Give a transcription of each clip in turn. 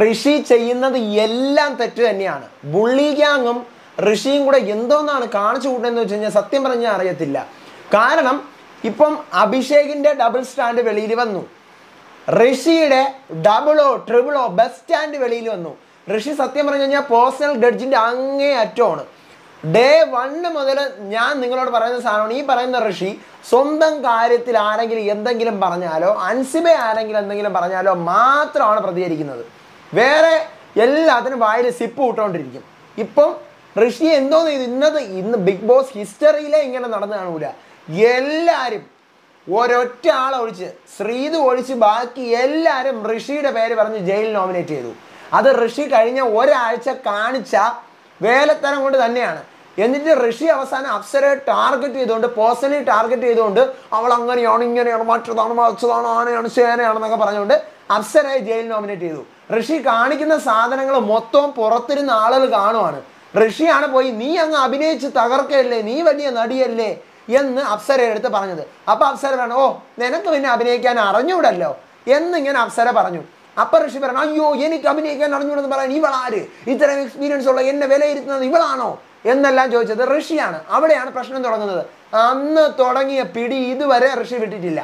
ഋഷി ചെയ്യുന്നത് എല്ലാം തെറ്റ് തന്നെയാണ്. ബുള്ളി ഗ്യാങ്ങും ഋഷിയും കൂടെ എന്തോന്നാണ് കാണിച്ചു കൂട്ടുന്നതെന്ന് വെച്ച് കഴിഞ്ഞാൽ സത്യം പറഞ്ഞാൽ അറിയത്തില്ല. കാരണം ഇപ്പം അഭിഷേകിന്റെ ഡബിൾ സ്റ്റാൻഡ് വെളിയിൽ വന്നു, ഋഷിയുടെ ഡബിളോ ട്രിപ്പിളോ ബെസ്റ്റ് സ്റ്റാൻഡ് വെളിയിൽ വന്നു. ഋഷി സത്യം പറഞ്ഞു കഴിഞ്ഞാൽ പേഴ്സണൽ ഗഡ്ജിന്റെ അങ്ങേ അറ്റമാണ്. ഡേ 1 മുതൽ ഞാൻ നിങ്ങളോട് പറയുന്ന സാധനമാണ്, ഈ പറയുന്ന ഋഷി സ്വന്തം കാര്യത്തിൽ ആരെങ്കിലും എന്തെങ്കിലും പറഞ്ഞാലോ അൻസിബെ ആരെങ്കിലും എന്തെങ്കിലും പറഞ്ഞാലോ മാത്രമാണ് പ്രതികരിക്കുന്നത്. വേറെ എല്ലാത്തിനും വായിൽ സിപ്പ് വിട്ടുകൊണ്ടിരിക്കും. ഇപ്പം ഋഷി എന്തോന്ന് ചെയ്തു, ഇന്ന് ബിഗ് ബോസ് ഹിസ്റ്ററിയിലെ ഇങ്ങനെ നടന്നു കാണൂല. എല്ലാവരും ഒരൊറ്റ ആളെ ഒഴിച്ച്, ശ്രീതു ഒഴിച്ച് ബാക്കി എല്ലാവരും ഋഷിയുടെ പേര് പറഞ്ഞ് ജയിൽ നോമിനേറ്റ് ചെയ്തു. അത് ഋഷി കഴിഞ്ഞ ഒരാഴ്ച കാണിച്ച വേലത്തരം കൊണ്ട് തന്നെയാണ്. എന്നിട്ട് ഋഷി അവസാനം അപ്സരയെ ടാർഗറ്റ് ചെയ്തുകൊണ്ട്, പേഴ്സണലി ടാർഗറ്റ് ചെയ്തുകൊണ്ട് അവൾ അങ്ങനെയാണ് ഇങ്ങനെയാണ് മറ്റതാണ് മറിച്ചതാണ് ആനയാണ് ചേനയാണെന്നൊക്കെ പറഞ്ഞുകൊണ്ട് അപ്സരയെ ജയിൽ നോമിനേറ്റ് ചെയ്തു. ഋഷി കാണിക്കുന്ന സാധനങ്ങൾ മൊത്തം പുറത്തിരുന്ന ആളുകൾ കാണുവാണ്. ഋഷിയാണ് പോയി നീ അങ്ങ് അഭിനയിച്ച് തകർക്കല്ലേ, നീ വലിയ നടിയല്ലേ എന്ന് അപ്സരയുടെ അടുത്ത് പറഞ്ഞത്. അപ്പൊ അപ്സര പറഞ്ഞു, ഓ നിനക്ക് പിന്നെ അഭിനയിക്കാൻ അറിഞ്ഞൂടല്ലോ എന്നിങ്ങനെ അപ്സര പറഞ്ഞു. അപ്പൊ ഋഷി പറഞ്ഞു, അയ്യോ എനിക്ക് അഭിനയിക്കാൻ അറിഞ്ഞൂടെന്ന് പറയാൻ ഇവളാര്, ഇത്രയും എക്സ്പീരിയൻസ് ഉള്ള എന്നെ വിലയിരുത്തുന്നത് ഇവളാണോ എന്നെല്ലാം ചോദിച്ചത് ഋഷിയാണ്. അവിടെയാണ് പ്രശ്നം തുടങ്ങുന്നത്. അന്ന് തുടങ്ങിയ പിടി ഇതുവരെ ഋഷി വിട്ടിട്ടില്ല.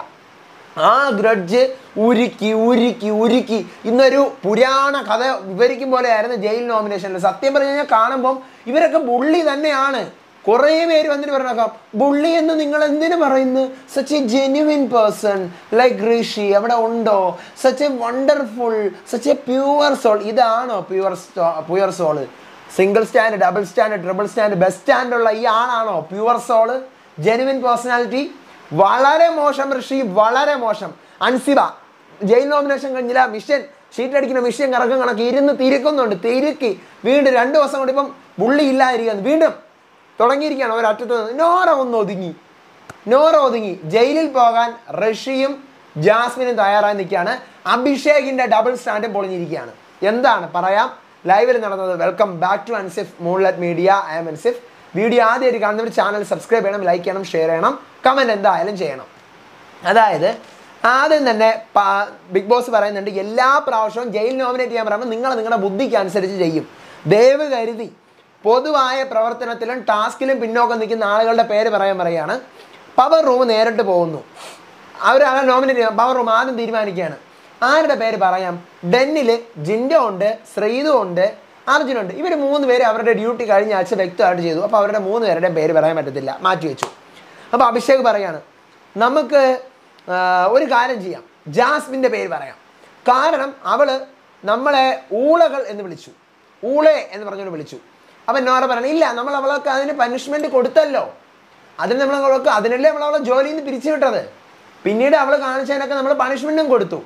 ആ ഗ്രഡ്ജ് ഉരുക്കി ഉരുക്കി ഉരുക്കി ഇന്നൊരു പുരാണ കഥ വിവരിക്കും പോലെയായിരുന്നു ജയിൽ നോമിനേഷനിൽ. സത്യം പറഞ്ഞു കഴിഞ്ഞാൽ കാണുമ്പം ഇവരൊക്കെ ബുള്ളി തന്നെയാണ്. കുറേ പേര് വന്നിട്ട് പറഞ്ഞേക്കാം, ബുള്ളി എന്ന് നിങ്ങൾ എന്തിനു പറയുന്നു, such a genuine person like Rishi അവിടെ ഉണ്ടോ, such a wonderful, such a pure soul. ഇതാണോ pure soul? Single stand, double stand, triple stand, best stand ഉള്ള ഈ ആളാണോ പ്യുവർ സോള്, ജെന്യുവിൻ പേഴ്സണാലിറ്റി? വളരെ മോശം ഋഷി, വളരെ മോശം. അൻസിബ ജയിൽ നോമിനേഷൻ കഴിഞ്ഞില്ല, മിഷൻ ഷീറ്റ് അടിക്കുന്ന മിഷൻ കണക്ക് ഇരുന്ന് തിരിക്കുന്നുണ്ട്, തിരുക്കി വീണ്ടും 2 ദിവസം കൊണ്ട് ഇപ്പം ബുള്ളി ഇല്ലാതിരിക്കുന്നു, വീണ്ടും തുടങ്ങിയിരിക്കുകയാണ് ഒരറ്റത്ത്. നോറ ഒതുങ്ങി ജയിലിൽ പോകാൻ ഋഷിയും ജാസ്മിനും തയ്യാറായി നിൽക്കുകയാണ്. അഭിഷേകിന്റെ ഡബിൾ സ്റ്റാൻഡും പൊളിഞ്ഞിരിക്കുകയാണ്. എന്താണ് പറയാം, ലൈവിൽ നടന്നത്. Welcome back to Ansif Moonlight Media. I am Ansif. Video ആദ്യമായിട്ട് കാണുന്നവർ ചാനൽ സബ്സ്ക്രൈബ് ചെയ്യണം, ലൈക്ക് ചെയ്യണം, ഷെയർ ചെയ്യണം, കമൻറ്റ് എന്തായാലും ചെയ്യണം. അതായത് ആദ്യം തന്നെ ബിഗ് ബോസ് പറയുന്നുണ്ട്, എല്ലാ പ്രാവശ്യവും ജയിൽ നോമിനേറ്റ് ചെയ്യാൻ പറയുമ്പോൾ നിങ്ങൾ നിങ്ങളുടെ ബുദ്ധിക്ക് അനുസരിച്ച് ചെയ്യും. ദയവ് കരുതി പൊതുവായ പ്രവർത്തനത്തിലും ടാസ്കിലും പിന്നോക്കം നിൽക്കുന്ന ആളുകളുടെ പേര് പറയുകയാണ്. പവർ റൂം നേരിട്ട് പോകുന്നു, അവരാണ് നോമിനേറ്റ് ചെയ്യാം. പവർ റൂം ആദ്യം തീരുമാനിക്കുകയാണ് ആരുടെ പേര് പറയാം. ഡെന്നിൽ ജിൻഡോ ഉണ്ട്, ശ്രീതു ഉണ്ട്, അർജുനുണ്ട്. ഇവർ 3 പേര് അവരുടെ ഡ്യൂട്ടി കഴിഞ്ഞ ആഴ്ച വ്യക്തമായിട്ട് ചെയ്തു. അപ്പോൾ അവരുടെ 3 പേരുടെയും പേര് പറയാൻ പറ്റത്തില്ല, മാറ്റി വെച്ചു. അപ്പോൾ അഭിഷേക് പറയാണ്, നമുക്ക് ഒരു കാര്യം ചെയ്യാം, ജാസ്മിൻ്റെ പേര് പറയാം. കാരണം അവള് നമ്മളെ ഊളകൾ എന്ന് വിളിച്ചു, ഊളെ എന്ന് പറഞ്ഞുകൊണ്ട് വിളിച്ചു. അപ്പം നോറ പറയണം, ഇല്ല നമ്മൾ അവൾക്ക് അതിന് പനിഷ്മെൻറ്റ് കൊടുത്തല്ലോ, അതിനല്ലേ നമ്മളവളെ ജോലിയിൽ നിന്ന് പിരിച്ചു വിട്ടത്, പിന്നീട് അവൾ കാണിച്ചതിനൊക്കെ നമ്മൾ പണിഷ്മെൻറ്റും കൊടുത്തു.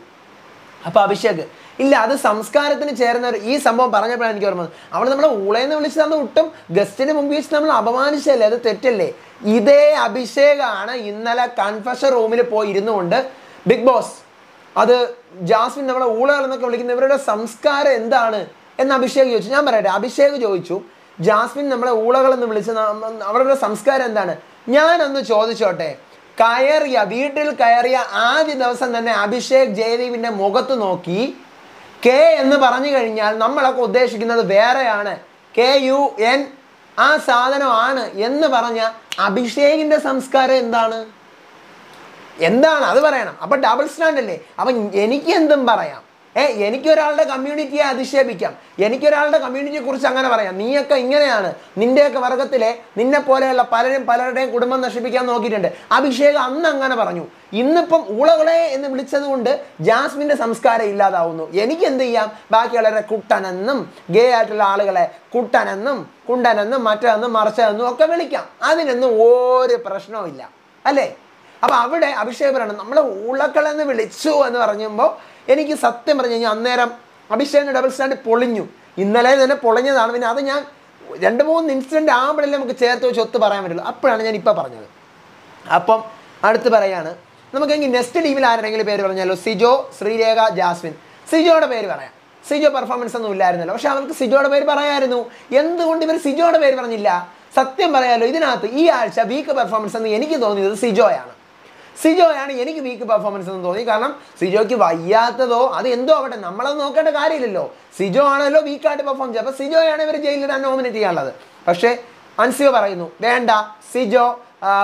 അപ്പോൾ അഭിഷേക്, ഇല്ല അത് സംസ്കാരത്തിന് ചേർന്ന ഈ സംഭവം പറഞ്ഞപ്പോഴാണ് എനിക്ക് ഓർമ്മ, അവൾ നമ്മളെ ഊളയെന്ന് വിളിച്ച് തന്ന ഒട്ടും ഗസ്റ്റിന് മുമ്പ് വെച്ച് നമ്മൾ അപമാനിച്ചല്ലേ, അത് തെറ്റല്ലേ. ഇതേ അഭിഷേകാണ് ഇന്നലെ കൺഫഷൻ റൂമിൽ പോയി ഇരുന്നുകൊണ്ട് ബിഗ് ബോസ് അത് ജാസ്മിൻ നമ്മളെ ഊളകൾ എന്നൊക്കെ വിളിക്കുന്ന ഇവരുടെ സംസ്കാരം എന്താണ് എന്ന് അഭിഷേക് ചോദിച്ചു. ഞാൻ പറയട്ടെ, അഭിഷേക് ചോദിച്ചു ജാസ്മിൻ നമ്മളെ ഊളകൾ എന്ന് വിളിച്ച് അവരുടെ സംസ്കാരം എന്താണ്. ഞാനൊന്ന് ചോദിച്ചോട്ടെ, വീട്ടിൽ കയറിയ ആദ്യ ദിവസം തന്നെ അഭിഷേക് ജയദീപിന്റെ മുഖത്ത് നോക്കി കെ എന്ന് പറഞ്ഞു കഴിഞ്ഞാൽ നമ്മളൊക്കെ ഉദ്ദേശിക്കുന്നത് വേറെയാണ്, KUN ആ സാധനമാണ് എന്ന് പറഞ്ഞ അഭിഷേകിന്റെ സംസ്കാരം എന്താണ് അത് പറയണം. അപ്പൊ ഡബിൾ സ്റ്റാൻഡ് അല്ലേ. അപ്പൊ എനിക്ക് എന്തും പറയാം, എനിക്കൊരാളുടെ കമ്മ്യൂണിറ്റിയെ അധിക്ഷേപിക്കാം, എനിക്കൊരാളുടെ കമ്മ്യൂണിറ്റിയെ കുറിച്ച് അങ്ങനെ പറയാം. നീയൊക്കെ ഇങ്ങനെയാണ്, നിന്റെയൊക്കെ വർഗത്തിലെ നിന്നെ പോലെയുള്ള പലരുടെയും കുടുംബം നശിപ്പിക്കാൻ നോക്കിയിട്ടുണ്ട്. അഭിഷേക് അന്ന് അങ്ങനെ പറഞ്ഞു. ഇന്നിപ്പം ഊളകളെ എന്ന് വിളിച്ചത് കൊണ്ട് ജാസ്മിന്റെ സംസ്കാരം ഇല്ലാതാവുന്നു. എനിക്ക് എന്ത് ചെയ്യാം, ബാക്കിയുള്ളവരെ കുട്ടനെന്നും ഗേ ആയിട്ടുള്ള ആളുകളെ കുട്ടനെന്നും കുണ്ടനെന്നും മറ്റെന്നും മറിച്ചതെന്നും ഒക്കെ വിളിക്കാം, അതിനൊന്നും ഒരു പ്രശ്നവും ഇല്ല അല്ലേ. അപ്പൊ അവിടെ അഭിഷേക് പറയണം നമ്മളെ ഊളക്കളെന്ന് വിളിച്ചു എന്ന് പറയുമ്പോൾ എനിക്ക് സത്യം പറഞ്ഞു കഴിഞ്ഞാൽ അന്നേരം അഭിഷേകിന്റെ ഡബിൾ സ്റ്റാൻഡ് പൊളിഞ്ഞു. ഇന്നലെ തന്നെ പൊളിഞ്ഞതാണ്. പിന്നെ അത് ഞാൻ 2-3 ഇൻസിഡന്റ് ആകുമ്പോഴല്ലേ നമുക്ക് ചേർത്ത് വെച്ച് ഒത്ത് പറയാൻ പറ്റുള്ളൂ. അപ്പോഴാണ് ഞാൻ ഇപ്പം പറഞ്ഞത്. അപ്പം അടുത്ത് പറയാണ്, നമുക്കെങ്കിൽ നെക്സ്റ്റ് ടീമിൽ ആരുടെങ്കിലും പേര് പറഞ്ഞാലോ. സിജോ, ശ്രീരേഖ, ജാസ്മിൻ. സിജോയുടെ പേര് പറയാം. സിജോ പെർഫോമൻസ് ഒന്നും ഇല്ലായിരുന്നല്ലോ, പക്ഷെ അവർക്ക് സിജോയുടെ പേര് പറയാമായിരുന്നു. എന്തുകൊണ്ട് ഇവർ സിജോയുടെ പേര് പറഞ്ഞില്ല? സത്യം പറയാലോ, ഇതിനകത്ത് ഈ ആഴ്ച വീക്ക് പെർഫോമൻസ് എന്ന് എനിക്ക് തോന്നിയത് സിജോയാണ് എനിക്ക് വീക്ക് പെർഫോമൻസ് എന്ന് തോന്നി. കാരണം സിജോയ്ക്ക് വയ്യാത്തതോ അത് എന്തോ ആവട്ടെ, നമ്മളത് നോക്കേണ്ട കാര്യമില്ലല്ലോ. സിജോ ആണല്ലോ വീക്കായിട്ട് പെർഫോം ചെയ്യുക. അപ്പോൾ സിജോയാണ് ഇവർ ജയിലിൽ നോമിനേറ്റ് ചെയ്യാനുള്ളത്. പക്ഷേ അൻസിബ പറയുന്നു വേണ്ട, സിജോ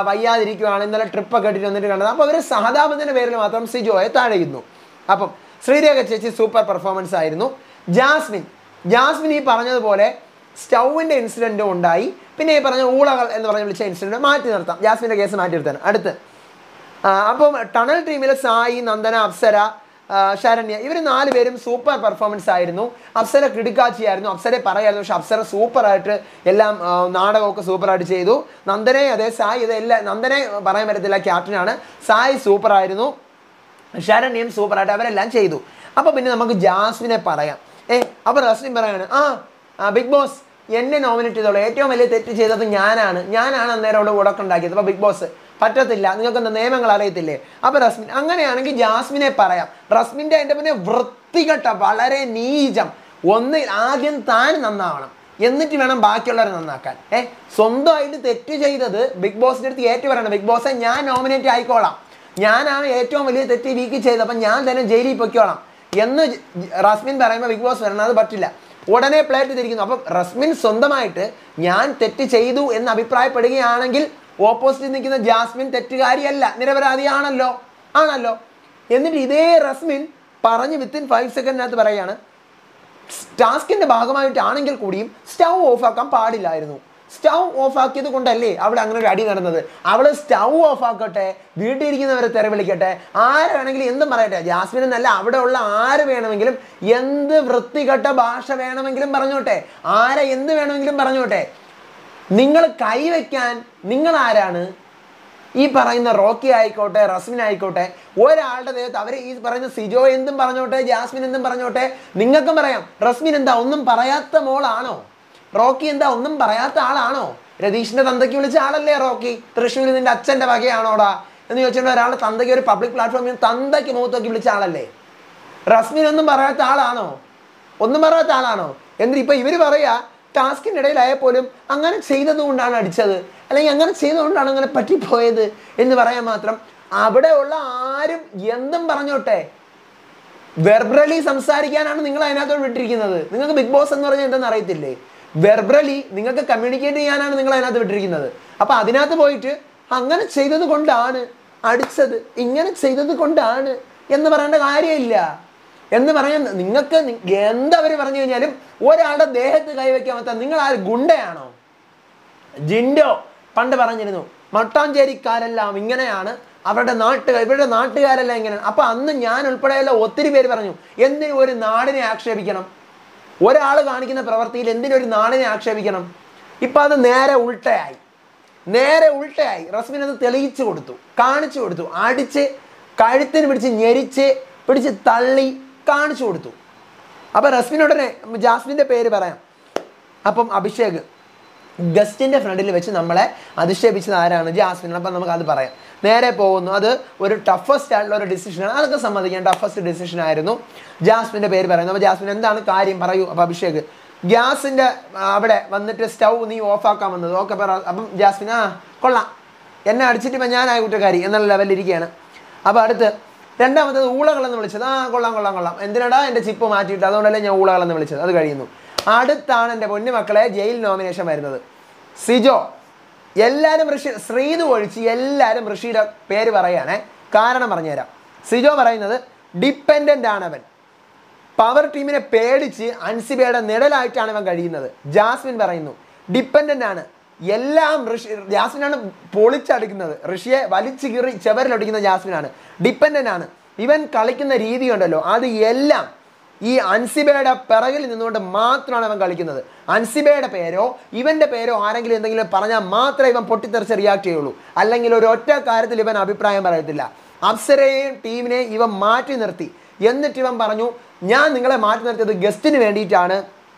വയ്യാതിരിക്കുകയാണ്, ഇന്നലെ ട്രിപ്പൊക്കെ ഇട്ടിട്ട് വന്നിട്ട് കണ്ടത്. അപ്പോൾ അവർ സഹതാപത്തിൻ്റെ പേരിൽ മാത്രം സിജോയെ താഴെയുന്നു. അപ്പം ശ്രീരേഖ ചേച്ചി സൂപ്പർ പെർഫോമൻസ് ആയിരുന്നു. ജാസ്മിൻ ഈ പറഞ്ഞതുപോലെ സ്റ്റൗവിൻ്റെ ഇൻസിഡൻറ്റും ഉണ്ടായി. പിന്നെ ഈ പറഞ്ഞ ഊളകൾ എന്ന് പറഞ്ഞ് വിളിച്ച ഇൻസിഡൻറ്റ് മാറ്റി നിർത്താം, ജാസ്മിൻ്റെ കേസ് മാറ്റി നിർത്താൻ. അടുത്ത് അപ്പം ടണൽ ടീമിലെ സായി, നന്ദന, അപ്സര, ശരണ്യ ഇവർ 4 പേരും സൂപ്പർ പെർഫോമൻസ് ആയിരുന്നു. അപ്സര കിടുക്കാച്ചിയായിരുന്നു, അപ്സരയെ പറയായിരുന്നു. പക്ഷെ അപ്സര സൂപ്പറായിട്ട് എല്ലാം നാടകമൊക്കെ സൂപ്പറായിട്ട് ചെയ്തു. നന്ദനെ അതെ, സായി ഇതെല്ലാം, നന്ദനെ പറയാൻ പറ്റത്തില്ല, ക്യാപ്റ്റനാണ്. സായി സൂപ്പറായിരുന്നു, ശരണ്യം സൂപ്പറായിട്ട് അവരെല്ലാം ചെയ്തു. അപ്പോൾ പിന്നെ നമുക്ക് ജാസ്മിനെ പറയാം. അപ്പോൾ റസ്ലിൻ പറയാണ് ബിഗ് ബോസ് എന്നെ നോമിനേറ്റ് ചെയ്തോളൂ, ഏറ്റവും വലിയ തെറ്റ് ചെയ്തത് ഞാനാണ് അന്നേരം അവിടെ ഉടക്കുണ്ടാക്കിയത്. അപ്പോൾ ബിഗ് ബോസ് പറ്റത്തില്ല, നിങ്ങൾക്ക് എന്താ നിയമങ്ങൾ അറിയത്തില്ലേ? അപ്പോൾ റസ്മിൻ അങ്ങനെയാണെങ്കിൽ ജാസ്മിനെ പറയാം. റസ്മിൻ്റെ എൻ്റെ പിന്നെ വൃത്തികെട്ട വളരെ നീചം, ആദ്യം താൻ നന്നാവണം, എന്നിട്ട് വേണം ബാക്കിയുള്ളവരെ നന്നാക്കാൻ. സ്വന്തമായിട്ട് തെറ്റ് ചെയ്തത് ബിഗ് ബോസിൻ്റെ അടുത്ത് ഏറ്റു പറയണം. ബിഗ് ബോസെ ഞാൻ നോമിനേറ്റ് ആയിക്കോളാം, ഞാനാണ് ഏറ്റവും വലിയ തെറ്റ് വീക്ക് ചെയ്തത്, അപ്പം ഞാൻ തന്നെ ജയിലിൽ പൊയ്ക്കോളാം എന്ന് റസ്മിൻ പറയുമ്പോൾ ബിഗ് ബോസ് വരണം, അത് പറ്റില്ല. ഉടനെ പ്ലേറ്റ് തിരിക്കുന്നു. അപ്പം റസ്മിൻ സ്വന്തമായിട്ട് ഞാൻ തെറ്റ് ചെയ്തു എന്ന് അഭിപ്രായപ്പെടുകയാണെങ്കിൽ ഓപ്പോസിറ്റ് നിൽക്കുന്ന ജാസ്മിൻ തെറ്റുകാരിയല്ല, നിരപരാധിയാണല്ലോ. എന്നിട്ട് ഇതേ റസ്മിൻ പറഞ്ഞ് വിത്തിൻ 5 സെക്കൻഡിനകത്ത് പറയുകയാണ് ടാസ്കിൻ്റെ ഭാഗമായിട്ടാണെങ്കിൽ കൂടിയും സ്റ്റൗ ഓഫാക്കാൻ പാടില്ലായിരുന്നു. സ്റ്റൗ ഓഫാക്കിയത് കൊണ്ടല്ലേ അവിടെ അങ്ങനെ ഒരു അടി നടന്നത്. അവൾ സ്റ്റൗ ഓഫാക്കട്ടെ, വീട്ടിലിരിക്കുന്നവരെ തെറി വിളിക്കട്ടെ, ആര് വേണമെങ്കിലും എന്തും പറയട്ടെ. ജാസ്മിൻ എന്നല്ല, അവിടെ ഉള്ള ആര് വേണമെങ്കിലും എന്ത് വൃത്തികെട്ട ഭാഷ വേണമെങ്കിലും പറഞ്ഞോട്ടെ, ആരെ എന്ത് വേണമെങ്കിലും പറഞ്ഞോട്ടെ. നിങ്ങൾ കൈവയ്ക്കാൻ നിങ്ങൾ ആരാണ്? ഈ പറയുന്ന റോക്കി ആയിക്കോട്ടെ, റസ്മിൻ ആയിക്കോട്ടെ, ഒരാളുടെ ദേഹത്ത് അവർ ഈ പറയുന്ന സിജോ എന്തും പറഞ്ഞോട്ടെ, ജാസ്മിൻ എന്തും പറഞ്ഞോട്ടെ, നിങ്ങൾക്കും പറയാം. റസ്മിൻ എന്താ ഒന്നും പറയാത്ത മോളാണോ? റോക്കി എന്താ ഒന്നും പറയാത്ത ആളാണോ? രതീഷിന്റെ തന്തയ്ക്ക് വിളിച്ച ആളല്ലേ റോക്കി? തൃശ്ശൂരിൽ നിന്റെ അച്ഛൻ്റെ വകയാണോടാ എന്ന് ചോദിച്ചിട്ട് ഒരാളുടെ തന്തയ്ക്ക് ഒരു പബ്ലിക് പ്ലാറ്റ്ഫോമിൽ തന്തയ്ക്ക് മുഖത്തോക്കി വിളിച്ച ആളല്ലേ? റസ്മിൻ ഒന്നും പറയാത്ത ആളാണോ? ഒന്നും പറയാത്ത ആളാണോ? എന്നിട്ട് ഇപ്പം ഇവർ പറയാ ടാസ്കിൻ്റെ ഇടയിലായപ്പോലും അങ്ങനെ ചെയ്തതുകൊണ്ടാണ് അടിച്ചത്, അല്ലെങ്കിൽ അങ്ങനെ ചെയ്തുകൊണ്ടാണ് അങ്ങനെ പറ്റിപ്പോയത് എന്ന് പറയാൻ മാത്രം. അവിടെ ഉള്ള ആരും എന്തും പറഞ്ഞോട്ടെ, വെർബലി സംസാരിക്കാനാണ് നിങ്ങൾ അതിനകത്തോട് വിട്ടിരിക്കുന്നത്. നിങ്ങൾക്ക് ബിഗ് ബോസ് എന്ന് പറഞ്ഞാൽ എന്തെന്ന് അറിയത്തില്ലേ? വെർബലി നിങ്ങൾക്ക് കമ്മ്യൂണിക്കേറ്റ് ചെയ്യാനാണ് നിങ്ങൾ അതിനകത്ത് വിട്ടിരിക്കുന്നത്. അപ്പം അതിനകത്ത് പോയിട്ട് അങ്ങനെ ചെയ്തത് കൊണ്ടാണ് അടിച്ചത്, ഇങ്ങനെ ചെയ്തത് കൊണ്ടാണ് എന്ന് പറയേണ്ട കാര്യമില്ല. എന്ന് പറയാൻ നിങ്ങൾക്ക് എന്തവർ പറഞ്ഞു കഴിഞ്ഞാലും ഒരാളുടെ ദേഹത്ത് കൈവയ്ക്കാൻ പറ്റാത്ത നിങ്ങൾ ആ ഗുണ്ടയാണോ? ജിൻഡോ പണ്ട് പറഞ്ഞിരുന്നു മട്ടാഞ്ചേരിക്കാരെല്ലാം ഇങ്ങനെയാണ്, ഇവരുടെ നാട്ടുകാരെല്ലാം ഇങ്ങനെയാണ്. അപ്പം അന്ന് ഞാൻ ഉൾപ്പെടെയുള്ള ഒത്തിരി പേര് പറഞ്ഞു എന്തിനും ഒരു നാടിനെ ആക്ഷേപിക്കണം, ഒരാൾ കാണിക്കുന്ന പ്രവൃത്തിയിൽ എന്തിനൊരു നാടിനെ ആക്ഷേപിക്കണം. ഇപ്പം അത് നേരെ ഉൾട്ടയായി. റസ്മിൻ അത് തെളിയിച്ചു കൊടുത്തു, കാണിച്ചു കൊടുത്തു, അടിച്ച് കഴുത്തിന് പിടിച്ച് തള്ളി കാണിച്ചു കൊടുത്തു. അപ്പം റസ്മിനുടനെ ജാസ്മിൻ്റെ പേര് പറയാം. അപ്പം അഭിഷേക് ഗസ്റ്റിൻ്റെ ഫ്രണ്ടിൽ വെച്ച് നമ്മളെ അധിക്ഷേപിച്ചത് ആരാണ്? ജാസ്മിൻ. അപ്പം നമുക്കത് പറയാം. നേരെ പോകുന്നു. അത് ഒരു ടഫസ്റ്റ് ആയിട്ടുള്ള ഒരു ഡിസിഷനാണ്, അതൊക്കെ സമ്മതിക്കാം, ടഫസ്റ്റ് ഡിസിഷൻ ആയിരുന്നു. ജാസ്മിൻ്റെ പേര് പറയുന്നു. അപ്പോൾ ജാസ്മിൻ എന്താണ് കാര്യം പറയൂ. അപ്പോൾ അഭിഷേക് ഗ്യാസിൻ്റെ അവിടെ വന്നിട്ട് സ്റ്റൗ നീ ഓഫാക്കാൻ വന്നത്, ഓക്കെ പറ. അപ്പം ജാസ്മിൻ കൊള്ളാം, എന്നെ അടിച്ചിട്ട് ഇപ്പം ഞാനായ കുറ്റക്കാരി എന്നുള്ള ലെവലിരിക്കുകയാണ്. അപ്പോൾ അടുത്ത് രണ്ടാമത്തത് ഊളകളെന്ന് വിളിച്ചത്. കൊള്ളാം, എന്തിനാടാ എൻ്റെ ചിപ്പ് മാറ്റിയിട്ട്, അതുകൊണ്ടല്ലേ ഞാൻ ഊളകളെന്ന് വിളിച്ചത്. അത് കഴിയുന്നു. അടുത്താണ് എൻ്റെ പൊന്നു മക്കളെ ജയിൽ നോമിനേഷൻ വരുന്നത്. സിജോ. എല്ലാവരും ശ്രീതു ഒഴിച്ച് എല്ലാവരും ഋഷിയുടെ പേര് പറയുകയാണേ. കാരണം പറഞ്ഞുതരാം. സിജോ പറയുന്നത് ഡിപ്പെൻഡൻ്റ് ആണവൻ, പവർ ടീമിനെ പേടിച്ച് അൻസിബയുടെ നിഴലായിട്ടാണ് അവൻ കഴിയുന്നത്. ജാസ്മിൻ പറയുന്നു ഡിപ്പെൻഡൻ്റ് ആണ്, എല്ലാം ജാസ്മിനാണ് പൊളിച്ചടിക്കുന്നത്, ഋഷിയെ വലിച്ചു കീറി ചെവരിലൊടിക്കുന്ന ജാസ്മിനാണ്. ഡിപ്പെൻഡൻ്റ് ആണ്. ഇവൻ കളിക്കുന്ന രീതി ഉണ്ടല്ലോ, അത് എല്ലാം ഈ അൻസിബയുടെ പിറകിൽ നിന്നുകൊണ്ട് മാത്രമാണ് അവൻ കളിക്കുന്നത്. അൻസിബയുടെ പേരോ ഇവൻ്റെ പേരോ ആരെങ്കിലും എന്തെങ്കിലും പറഞ്ഞാൽ മാത്രമേ ഇവൻ പൊട്ടിത്തെറിച്ച് റിയാക്ട് ചെയ്യുള്ളൂ, അല്ലെങ്കിൽ ഒരു ഒറ്റ കാര്യത്തിൽ ഇവൻ അഭിപ്രായം പറയത്തില്ല. അപ്സരയെയും ടീമിനെയും ഇവൻ മാറ്റി നിർത്തി. എന്നിട്ട് ഇവൻ പറഞ്ഞു ഞാൻ നിങ്ങളെ മാറ്റി നിർത്തിയത് ഗസ്റ്റിന് വേണ്ടിയിട്ടാണ്,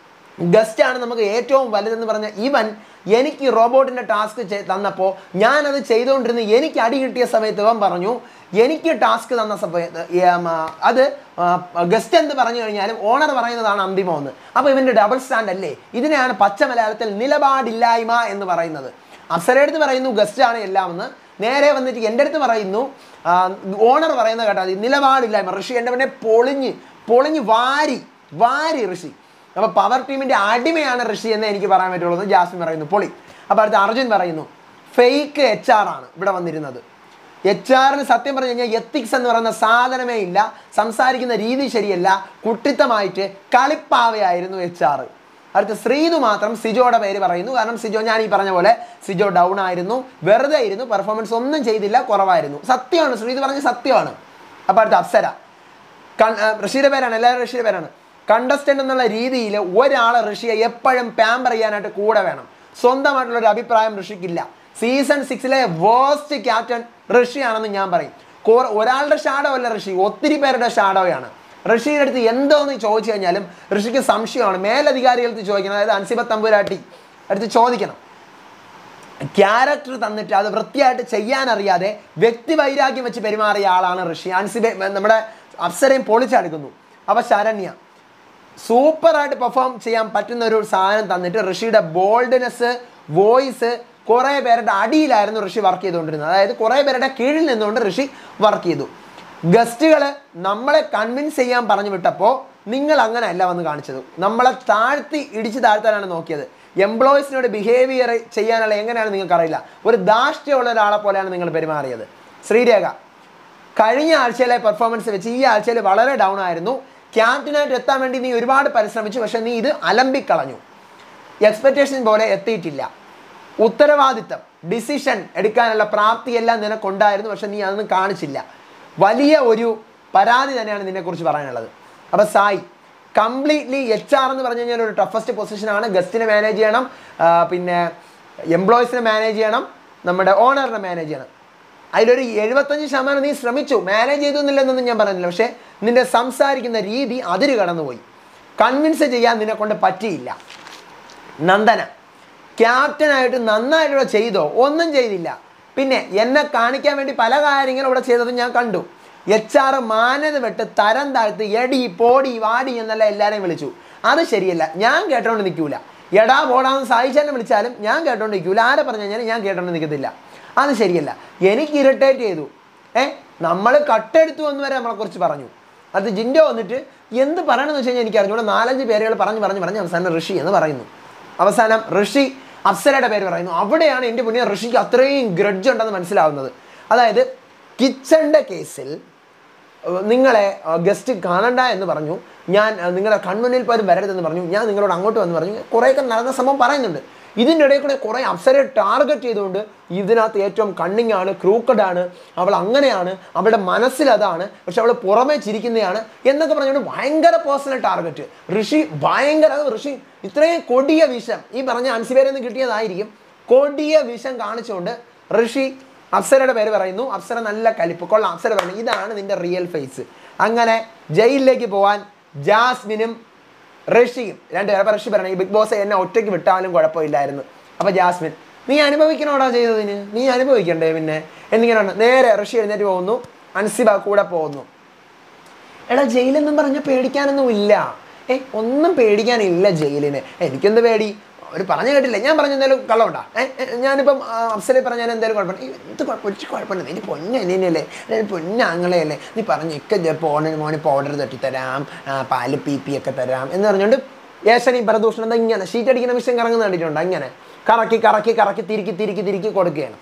ഗസ്റ്റാണ് നമുക്ക് ഏറ്റവും വലുതെന്ന് പറഞ്ഞ ഇവൻ എനിക്ക് റോബോട്ടിൻ്റെ ടാസ്ക് തന്നപ്പോൾ ഞാനത് ചെയ്തുകൊണ്ടിരുന്ന എനിക്ക് അടി കിട്ടിയ സമയത്ത് ഇവൻ പറഞ്ഞു എനിക്ക് ടാസ്ക് തന്ന സമയത്ത് അത് ഗസ്റ്റ് എന്ന് പറഞ്ഞു കഴിഞ്ഞാലും ഓണർ പറയുന്നതാണ് അന്തിമമെന്ന്. അപ്പോൾ ഇവൻ്റെ ഡബിൾ സ്റ്റാൻഡ് അല്ലേ? ഇതിനെയാണ് പച്ച മലയാളത്തിൽ നിലപാടില്ലായ്മ എന്ന് പറയുന്നത്. അപ്സരയുടെ അടുത്ത് പറയുന്നു ഗസ്റ്റാണ് എല്ലാമെന്ന്, നേരെ വന്നിട്ട് എൻ്റെ അടുത്ത് പറയുന്നു ഓണർ പറയുന്നത് കേട്ടാൽ നിലപാടില്ലായ്മ. ഋഷി എൻ്റെ പിന്നെ പൊളിഞ്ഞ് വാരി വാരി ഋഷി. അപ്പോൾ പവർ ടീമിൻ്റെ അടിമയാണ് ഋഷി എന്ന് എനിക്ക് പറയാൻ പറ്റുള്ളൂ. ജാസ്മിൻ പറയുന്നു പൊളി. അപ്പോൾ അടുത്ത അർജുൻ പറയുന്നു ഫേക്ക് HR ആണ് ഇവിടെ വന്നിരുന്നത്. HR സത്യം പറഞ്ഞു കഴിഞ്ഞാൽ എത്തിക്സ് എന്ന് പറയുന്ന സാധനമേ ഇല്ല, സംസാരിക്കുന്ന രീതി ശരിയല്ല, കുട്ടിത്തമായിട്ട് കളിപ്പാവയായിരുന്നു HR. അടുത്ത ശ്രീതു മാത്രം സിജോയുടെ പേര് പറയുന്നു. കാരണം സിജോ, ഞാൻ ഈ പറഞ്ഞ പോലെ സിജോ ഡൗൺ ആയിരുന്നു, വെറുതെ ആയിരുന്നു, പെർഫോമൻസ് ഒന്നും ചെയ്തില്ല, കുറവായിരുന്നു. സത്യമാണ്, ശ്രീതു പറഞ്ഞ സത്യമാണ്. അപ്പോൾ അടുത്ത അപ്സര, ഋഷിയുടെ പേരാണ്, എല്ലാവരും ഋഷിയുടെ പേരാണ്. കണ്ടസ്റ്റൻ്റ് എന്നുള്ള രീതിയിൽ ഒരാൾ ഋഷിയെ എപ്പോഴും പാമ്പർ ചെയ്യാനായിട്ട് കൂടെ വേണം. സ്വന്തമായിട്ടുള്ളൊരു അഭിപ്രായം ഋഷിക്കില്ല. സീസൺ 6 വേസ്റ്റ് ക്യാപ്റ്റൻ ഋഷിയാണെന്ന് ഞാൻ പറയും. ഒരാളുടെ ഷാഡോ അല്ല ഋഷി, ഒത്തിരി പേരുടെ ഷാഡോയാണ്. ഋഷിയുടെ അടുത്ത് എന്തോന്ന് ചോദിച്ചു കഴിഞ്ഞാലും ഋഷിക്ക് സംശയമാണ്. മേലധികാരികൾക്ക് ചോദിക്കണം, അതായത് അൻസിബ തമ്പുരാട്ടി അടുത്ത് ചോദിക്കണം. ക്യാരക്ടർ തന്നിട്ട് അത് വൃത്തിയായിട്ട് ചെയ്യാനറിയാതെ വ്യക്തി വൈരാഗ്യം വെച്ച് പെരുമാറിയ ആളാണ് ഋഷി. അൻസിബ നമ്മുടെ അപ്സരയും പൊളിച്ചെടുക്കുന്നു. അപ്പോൾ ശരണ്യ സൂപ്പറായിട്ട് പെർഫോം ചെയ്യാൻ പറ്റുന്ന ഒരു സാധനം തന്നിട്ട് ഋഷിയുടെ ബോൾഡ്നെസ്, വോയിസ്, കുറേ പേരുടെ അടിയിലായിരുന്നു ഋഷി വർക്ക് ചെയ്തുകൊണ്ടിരുന്നത്. അതായത് കുറേ പേരുടെ കീഴിൽ നിന്നുകൊണ്ട് ഋഷി വർക്ക് ചെയ്തു. ഗസ്റ്റുകൾ നമ്മളെ കൺവിൻസ് ചെയ്യാൻ പറഞ്ഞു വിട്ടപ്പോൾ നിങ്ങൾ അങ്ങനെയല്ല വന്ന് കാണിച്ചത്. നമ്മളെ ഇടിച്ച് താഴ്ത്താനാണ് നോക്കിയത്. എംപ്ലോയീസിനോട് ബിഹേവിയർ ചെയ്യാനുള്ള എങ്ങനെയാണ് നിങ്ങൾക്ക് അറിയില്ല. ഒരു ധാർഷ്ട്യമുള്ള ഒരാളെ പോലെയാണ് നിങ്ങൾ പെരുമാറിയത്. ശ്രീരേഖ കഴിഞ്ഞ ആഴ്ചയിലെ പെർഫോമൻസ് വെച്ച് ഈ ആഴ്ചയിൽ വളരെ ഡൗൺ ആയിരുന്നു. ക്യാപ്റ്റനായിട്ട് എത്താൻ വേണ്ടി നീ ഒരുപാട് പരിശ്രമിച്ചു, പക്ഷെ നീ ഇത് അലമ്പിക്കളഞ്ഞു. എക്സ്പെക്റ്റേഷൻ പോലെ എത്തിയിട്ടില്ല. ഉത്തരവാദിത്തം, ഡിസിഷൻ എടുക്കാനുള്ള പ്രാപ്തിയെല്ലാം നിനക്കുണ്ടായിരുന്നു, പക്ഷെ നീ അതൊന്നും കാണിച്ചില്ല. വലിയ ഒരു പരാതി തന്നെയാണ് നിന്നെക്കുറിച്ച് പറയാനുള്ളത്. അപ്പോൾ സായി കംപ്ലീറ്റ്ലി HR എന്ന് പറഞ്ഞു കഴിഞ്ഞാൽ ഒരു ടഫസ്റ്റ് പൊസിഷനാണ്. ഗസ്റ്റിനെ മാനേജ് ചെയ്യണം, പിന്നെ എംപ്ലോയീസിനെ മാനേജ് ചെയ്യണം, നമ്മുടെ ഓണറിനെ മാനേജ് ചെയ്യണം. അതിലൊരു 75% നീ ശ്രമിച്ചു, മാനേജ് ചെയ്തു എന്നില്ലെന്നൊന്നും ഞാൻ പറയുന്നില്ല. പക്ഷേ നിന്റെ സംസാരിക്കുന്ന രീതി അതിര് കടന്നുപോയി. കൺവിൻസ് ചെയ്യാൻ നിന്നെ കൊണ്ട് പറ്റിയില്ല. നന്ദന ക്യാപ്റ്റനായിട്ട് നന്നായിട്ട് ചെയ്തോ? ഒന്നും ചെയ്തില്ല. പിന്നെ എന്നെ കാണിക്കാൻ വേണ്ടി പല കാര്യങ്ങളും ഇവിടെ ചെയ്തത് ഞാൻ കണ്ടു. HR മാനത വിട്ട് തരം താഴ്ത്ത് എടി പോടി വാടി എന്നല്ല എല്ലാവരെയും വിളിച്ചു. അത് ശരിയല്ല. ഞാൻ കേട്ടോണ്ട് നിൽക്കൂല. എടാ പോടാന്ന് സായിച്ചെന്നെ വിളിച്ചാലും ഞാൻ കേട്ടോണ്ട് നിൽക്കൂല. ആരെ പറഞ്ഞു കഴിഞ്ഞാൽ ഞാൻ കേട്ടോണ്ട് നിൽക്കത്തില്ല. അത് ശരിയല്ല. എനിക്ക് ഇറിറ്റേറ്റ് ചെയ്തു. നമ്മൾ കട്ടെടുത്തു എന്ന് വരെ നമ്മളെക്കുറിച്ച് പറഞ്ഞു. അത് ജിൻഡോ വന്നിട്ട് എന്ത് പറയണമെന്ന് വെച്ച് കഴിഞ്ഞാൽ എനിക്ക് അറിഞ്ഞൂടെ. 4-5 പേരുകൾ പറഞ്ഞ് അവസാനം ഋഷി എന്ന് പറയുന്നു. അവസാനം ഋഷി അപ്സരയുടെ പേര് പറയുന്നു. അവിടെയാണ് എൻ്റെ മുന്നേ ഋഷിക്ക് അത്രയും ഗ്രഡ്ജ് ഉണ്ടെന്ന് മനസ്സിലാവുന്നത്. അതായത് കിച്ചണിൻ്റെ കേസിൽ നിങ്ങളെ ഗസ്റ്റ് കാണണ്ട എന്ന് പറഞ്ഞു, ഞാൻ നിങ്ങളെ കൺമുന്നിൽ പോലും വരരുതെന്ന് പറഞ്ഞു, ഞാൻ നിങ്ങളോട് അങ്ങോട്ട് വന്ന് പറഞ്ഞു, കുറേയൊക്കെ നടന്ന സംഭവം പറയുന്നുണ്ട്. ഇതിൻ്റെ ഇടയിൽ കൂടെ കുറേ അപ്സരയെ ടാർഗറ്റ് ചെയ്തുകൊണ്ട് ഇതിനകത്ത് ഏറ്റവും കണ്ണിങ് ആണ്, ക്രൂക്കഡാണ്, അവൾ അങ്ങനെയാണ്, അവളുടെ മനസ്സിലതാണ്, പക്ഷെ അവൾ പുറമേ ചിരിക്കുന്നതാണ് എന്നൊക്കെ പറഞ്ഞുകൊണ്ട് ഭയങ്കര പേഴ്സണൽ ടാർഗറ്റ്. ഋഷി ഋഷി ഇത്രയും കൊടിയ വിഷം ഈ പറഞ്ഞ അൻസിബയിൽ നിന്ന് കിട്ടിയതായിരിക്കും. കൊടിയ വിഷം കാണിച്ചുകൊണ്ട് ഋഷി അപ്സരയുടെ പേര് പറയുന്നു. അപ്സര നല്ല കലിപ്പ് കൊള്ളാം. അപ്സര പറഞ്ഞു ഇതാണ് നിന്റെ റിയൽ ഫേസ്. അങ്ങനെ ജയിലിലേക്ക് പോകാൻ ജാസ്മിനും ഋഷിയും രണ്ടുപേരും. അപ്പോൾ ഋഷി പറഞ്ഞു ഈ ബിഗ് ബോസ് എന്നെ ഒറ്റയ്ക്ക് വിട്ടാലും കുഴപ്പമില്ലായിരുന്നു. അപ്പോൾ ജാസ്മിൻ നീ അനുഭവിക്കണോടാ ചെയ്തതിന്, നീ അനുഭവിക്കണ്ടേ പിന്നെ എന്നിങ്ങനെയാണ്. നേരെ ഋഷി എഴുന്നേറ്റ് പോകുന്നു, അൻസിബ കൂടെ പോകുന്നു. എടാ ജയിലെന്നും പറഞ്ഞ പേടിക്കാനൊന്നും ഇല്ല. ഒന്നും പേടിക്കാനില്ല ജയിലിന്. എനിക്കെന്ത് പേടി? അവർ പറഞ്ഞു കേട്ടില്ല. ഞാൻ പറഞ്ഞ എന്തെങ്കിലും കള്ളമുണ്ടാ? ഞാനിപ്പം അപ്സരെ പറഞ്ഞാൽ എന്തെങ്കിലും കുഴപ്പമില്ല. ഇത് കുഴപ്പമില്ല, നീ പൊന്നല്ലേ, പൊന്നാങ്ങളെയല്ലേ, നീ പറഞ്ഞു ഒക്കെ മോന് പൗഡർ തട്ടിത്തരാം, പാല് PP ഒക്കെ തരാം എന്ന് പറഞ്ഞുകൊണ്ട് ഏശനി പ്രദൂഷണം എന്താ ഇങ്ങനെ ഷീറ്റ് അടിക്കുന്ന മിഷൻ കറങ്ങുന്ന കണ്ടിട്ടുണ്ട്. അങ്ങനെ കറക്കി തിരിക്കി കൊടുക്കുകയാണ്.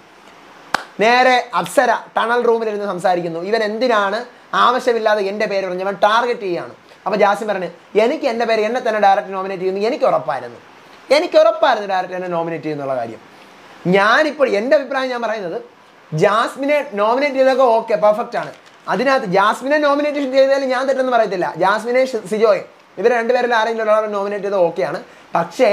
നേരെ അപ്സര ടണൽ റൂമിലിരുന്ന് സംസാരിക്കുന്നു. ഇവൻ എന്തിനാണ് ആവശ്യമില്ലാതെ എൻ്റെ പേര് പറഞ്ഞു അവൻ ടാർഗറ്റ് ചെയ്യുകയാണ്. അപ്പോൾ ജാസ്മിൻ പറഞ്ഞു എനിക്ക് എൻ്റെ പേര് എന്നെ തന്നെ ഡയറക്റ്റ് നോമിനേറ്റ് ചെയ്യുന്നു. എനിക്ക് ഉറപ്പായിരുന്നു ഡയറക്റ്റ് എന്നെ നോമിനേറ്റ് ചെയ്യുന്നുള്ള കാര്യം. ഞാനിപ്പോൾ എൻ്റെ അഭിപ്രായം ഞാൻ പറയുന്നത് ജാസ്മിനെ നോമിനേറ്റ് ചെയ്തൊക്കെ ഓക്കെ, പെർഫെക്റ്റ് ആണ്. അതിനകത്ത് ജാസ്മിനെ നോമിനേറ്റ് ചെയ്താലും ഞാൻ തെറ്റെന്ന് പറയത്തില്ല. ജാസ്മിനെ സിജോയെ ഇവർ രണ്ടുപേരിൽ ആരെങ്കിലും ഒരാളെ നോമിനേറ്റ് ചെയ്തത് ഓക്കെയാണ്. പക്ഷേ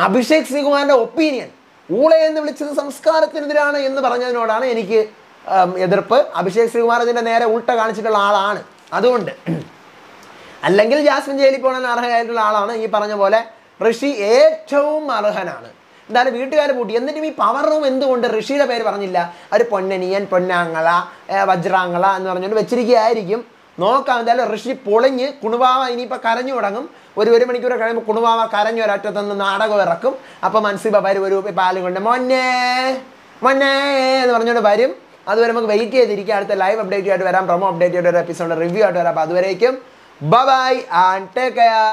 അഭിഷേക് ശ്രീകുമാറിൻ്റെ ഒപ്പീനിയൻ ഊളെ എന്ന് വിളിച്ചത് സംസ്കാരത്തിനെതിരാണ് എന്ന് പറഞ്ഞതിനോടാണ് എനിക്ക് എതിർപ്പ്. അഭിഷേക് ശ്രീകുമാർ ഇതിൻ്റെ നേരെ ഉൾട്ട കാണിച്ചിട്ടുള്ള ആളാണ്. അതുകൊണ്ട് അല്ലെങ്കിൽ ജാസ്മിൻ ജയിലിൽ പോകാൻ അർഹയായിട്ടുള്ള ആളാണ്. ഈ പറഞ്ഞ പോലെ ഋഷി ഏറ്റവും അർഹനാണ്. എന്തായാലും വീട്ടുകാർ പൂട്ടി. എന്നിട്ടും ഈ പവർ റൂം എന്തുകൊണ്ട് ഋഷിയുടെ പേര് പറഞ്ഞില്ല? അവർ പൊന്നനിയൻ, പൊന്നാങ്ങള, വജ്രാങ്ങള എന്ന് പറഞ്ഞുകൊണ്ട് വെച്ചിരിക്കുകയായിരിക്കും. നോക്കാം. എന്തായാലും ഋഷി പൊളിഞ്ഞ് കുണുവാവ ഇനിയിപ്പോൾ കരഞ്ഞു തുടങ്ങും. ഒരു മണിക്കൂർ കഴിയുമ്പോൾ കുണുവാവ കരഞ്ഞു ഒരറ്റത്തുനിന്ന് നാടകം ഇറക്കും. അപ്പോൾ അൻസിബ വരും, ഒരു പാലും കൊണ്ട് മൊന്നേ എന്ന് പറഞ്ഞുകൊണ്ട് വരും. അതുവരെ നമുക്ക് വെയിറ്റ് ചെയ്തിരിക്കുക. അടുത്ത ലൈവ് അപ്ഡേറ്റ് ആയിട്ട് വരാം, പ്രൊമോ അപ്ഡേറ്റ് ആയിട്ട് ഒരു എപ്പിസോഡ് റിവ്യൂ ആയിട്ട് വരാം. അപ്പോൾ അതുവരേക്കും ബൈ ആൻഡ് ടേക്ക് കെയർ.